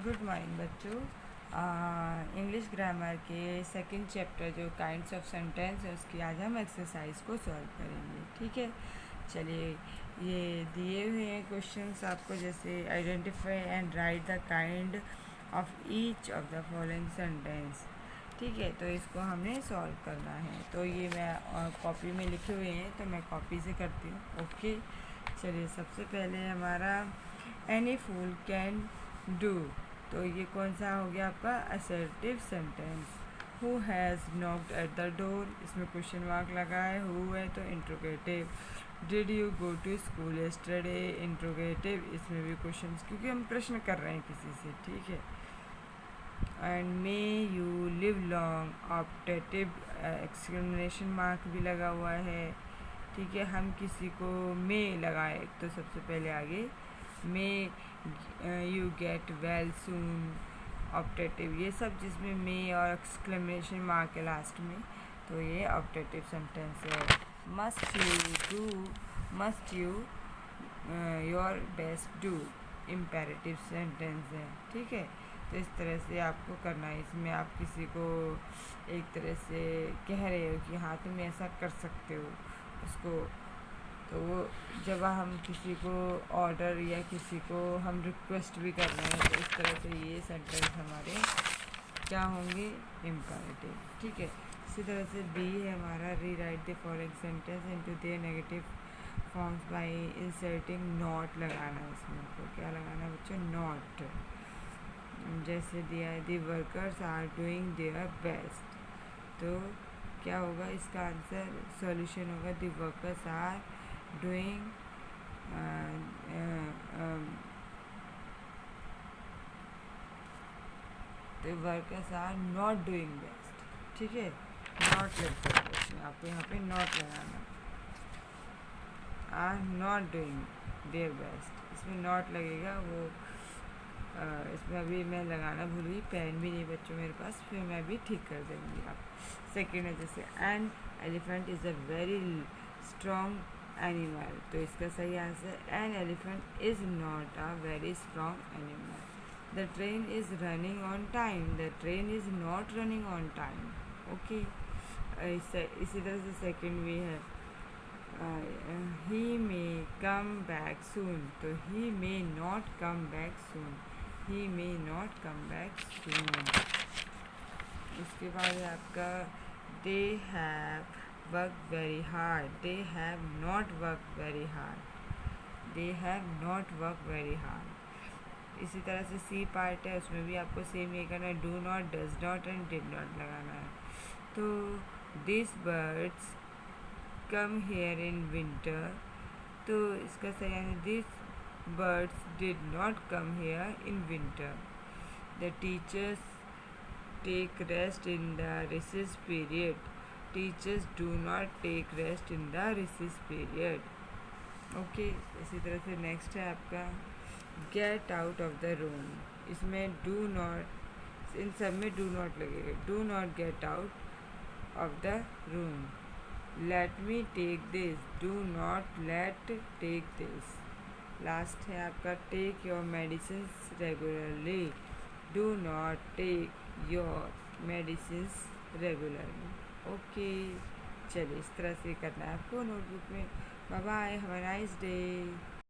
Good morning बच्चों। English grammar के second chapter जो काइंड्स ऑफ सेंटेंस है उसकी आज हम एक्सरसाइज को सॉल्व करेंगे। ठीक है, चलिए ये दिए हुए हैं क्वेश्चंस आपको, जैसे identify and right the kind of each of the following sentence. ठीक है, तो इसको हमने सॉल्व करना है। तो ये मैं कॉपी में लिखे हुए हैं तो मैं कॉपी से करती हूँ। ओके, चलिए सबसे पहले हमारा एनी फूल कैन डू, तो ये कौन सा हो गया आपका assertive sentence. Who has knocked at the door, इसमें क्वेश्चन मार्क लगा है, हु है तो interrogative. Did you go to school yesterday, interrogative, इसमें भी क्वेश्चन क्योंकि हम प्रश्न कर रहे हैं किसी से। ठीक है, and may you live long, optative, exclamation mark भी लगा हुआ है। ठीक है, हम किसी को मे लगाए तो सबसे पहले आगे may you get well soon, optative, ये सब जिसमें मे और एक्सक्लेमेशन मार्क है लास्ट में, तो ये ऑप्टेटिव सेंटेंस है। Must you your best do, imperative sentence है। ठीक है, तो इस तरह से आपको करना है। इसमें आप किसी को एक तरह से कह रहे हो कि हाँ तुम ऐसा कर सकते हो उसको, तो वो जब हम किसी को ऑर्डर या किसी को हम रिक्वेस्ट भी कर रहे हैं तो इस तरह से ये सेंटेंस हमारे क्या होंगे, इम्पेरेटिव। ठीक है, इसी तरह से बी है हमारा री right the following sentence into their negative forms bye inserting not लगाना है। इसमें तो क्या लगाना है बच्चों, नॉट। जैसे दिया है the workers are doing their best, तो क्या होगा इसका आंसर, सॉल्यूशन होगा the workers are doing the workers are not doing best। ठीक है, नॉट लग सकता है इसमें, आपको यहाँ पे नॉट लगाना, are not doing their best, इसमें नॉट लगेगा। वो इसमें अभी मैं लगाना भूल गई, पेन भी नहीं बच्चों मेरे पास, फिर मैं भी ठीक कर देंगी। आप सेकेंड है जैसे an elephant is a very strong animal, तो इसका सही answer an elephant is not a very strong animal. The train is running on time, the train is not running on time. Okay, इसी तरह से second भी है ही मे कम back soon, तो he may not come back soon, he may not come back soon. उसके बाद है आपका they have work very hard, they have not work very hard, they have not work very hard. इसी तरह से C part है, उसमें भी आपको सेम ये करना है, do not, does not and did not लगाना है। तो this birds come here in winter, तो इसका सही answer this birds did not come here in winter. The teachers take rest in the recess period. Teachers do not take rest in the recess period. Okay, इसी तरह से next है आपका get out of the room, इसमें do not, इन सब में do not लगेगा, do not get out of the room. Let me take this, do not let take this. Last है आपका take your medicine regularly, do not take your medicine regularly. Okay, चलिए इस तरह से करना है आपको नोटबुक में। Bye bye, have a nice day.